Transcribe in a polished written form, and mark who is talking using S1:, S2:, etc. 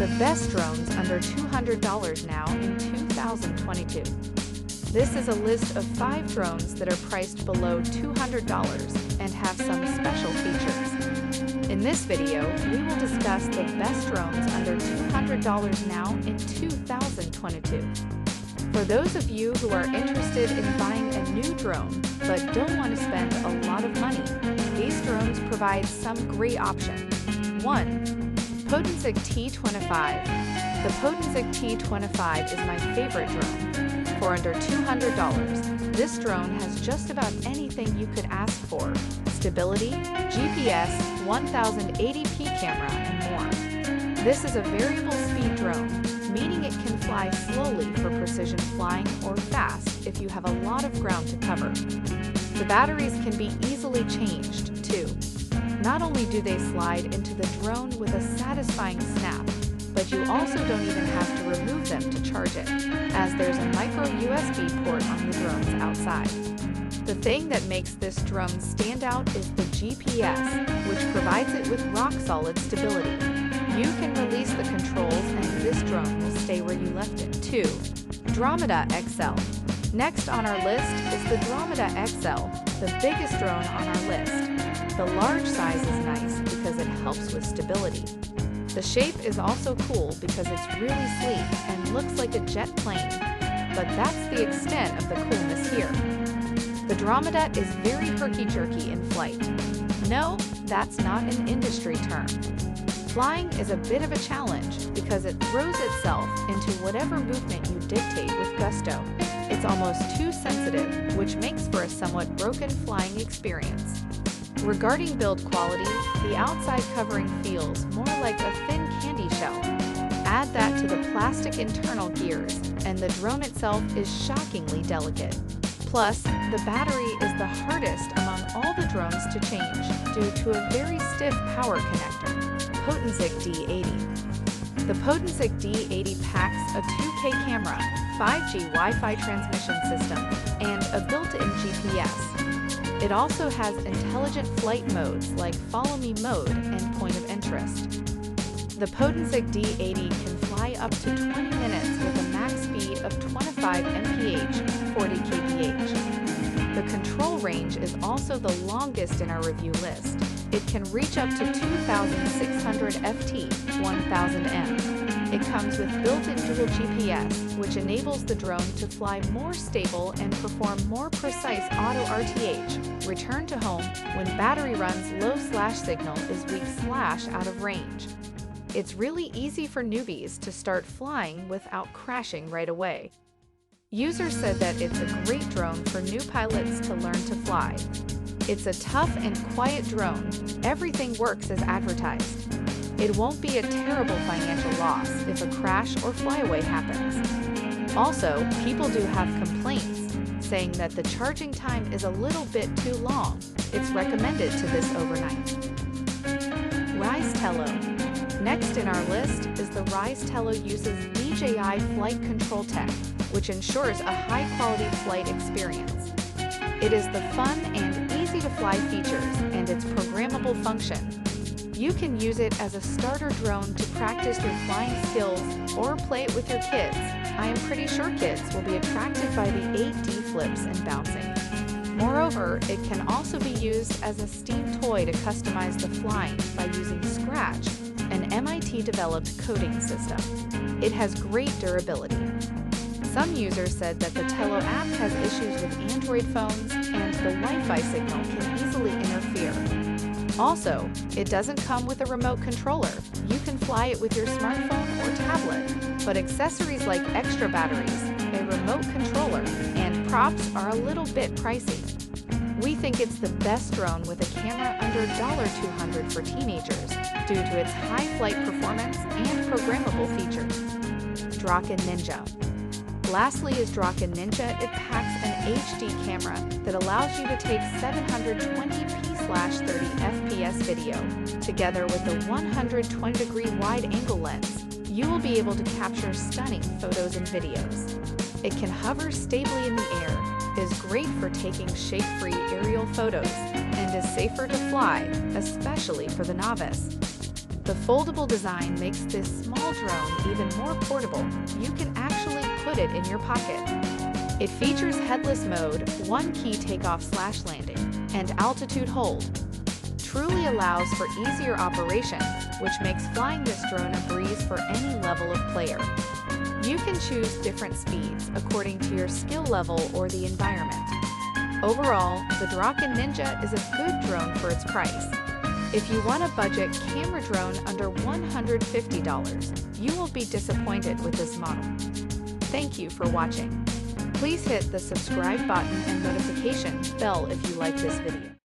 S1: The best drones under $200 now in 2022. This is a list of 5 drones that are priced below $200 and have some special features. In this video, we will discuss the best drones under $200 now in 2022. For those of you who are interested in buying a new drone but don't want to spend a lot of money, these drones provide some great options. 1. Potensic T25. The Potensic T25 is my favorite drone. For under $200, this drone has just about anything you could ask for: stability, GPS, 1080p camera, and more. This is a variable speed drone, meaning it can fly slowly for precision flying or fast if you have a lot of ground to cover. The batteries can be easily changed, too. Not only do they slide into the drone with a satisfying snap, but you also don't even have to remove them to charge it, as there's a micro USB port on the drones outside. The thing that makes this drone stand out is the GPS, which provides it with rock-solid stability. You can release the controls and this drone will stay where you left it. 2. Andromeda XL. Next on our list is the Andromeda XL, the biggest drone on our list. The large size is nice because it helps with stability. The shape is also cool because it's really sleek and looks like a jet plane, but that's the extent of the coolness here. The Andromeda is very herky-jerky in flight. No, that's not an industry term. Flying is a bit of a challenge because it throws itself into whatever movement you dictate with gusto. It's almost too sensitive, which makes for a somewhat broken flying experience. Regarding build quality, the outside covering feels more like a thin candy shell. Add that to the plastic internal gears, and the drone itself is shockingly delicate. Plus, the battery is the hardest among all the drones to change due to a very stiff power connector. Potensic D80. The Potensic D80 packs a 2K camera, 5G Wi-Fi transmission system, and a built-in GPS. It also has intelligent flight modes like Follow Me mode and Point of Interest. The Potensic D80 can fly up to 20 minutes with a max speed of 25 mph, 40 kph. The control range is also the longest in our review list. It can reach up to 2,600 ft, 1,000 m. It comes with built-in dual GPS, which enables the drone to fly more stable and perform more precise auto RTH, return to home when battery runs low/signal is weak/out of range. It's really easy for newbies to start flying without crashing right away. Users said that it's a great drone for new pilots to learn to fly. It's a tough and quiet drone. Everything works as advertised. It won't be a terrible financial loss if a crash or flyaway happens. Also, people do have complaints, saying that the charging time is a little bit too long. It's recommended to this overnight. Ryze Tello. Next in our list is the Ryze Tello uses DJI flight control tech, which ensures a high-quality flight experience. It is the fun and easy-to-fly features and its programmable function. You can use it as a starter drone to practice your flying skills or play it with your kids. I am pretty sure kids will be attracted by the 8D flips and bouncing. Moreover, it can also be used as a Steam toy to customize the flying by using Scratch, an MIT-developed coding system. It has great durability. Some users said that the Tello app has issues with Android phones and the Wi-Fi signal can easily interfere. Also, it doesn't come with a remote controller. You can fly it with your smartphone or tablet, but accessories like extra batteries, a remote controller, and props are a little bit pricey. We think it's the best drone with a camera under $200 for teenagers due to its high flight performance and programmable features. Dracun Ninja. Lastly is Dracun Ninja. It packs an HD camera that allows you to take 720p/30 fps video. Together with a 120-degree wide-angle lens, you will be able to capture stunning photos and videos. It can hover stably in the air, is great for taking shake-free aerial photos, and is safer to fly, especially for the novice. The foldable design makes this small drone even more portable. You can actually put it in your pocket. It features headless mode, one-key takeoff/landing, and altitude hold. Truly allows for easier operation, which makes flying this drone a breeze for any level of player. You can choose different speeds according to your skill level or the environment. Overall, the Dracun Ninja is a good drone for its price. If you want a budget camera drone under $150, you won't be disappointed with this model. Thank you for watching. Please hit the subscribe button and notification bell if you like this video.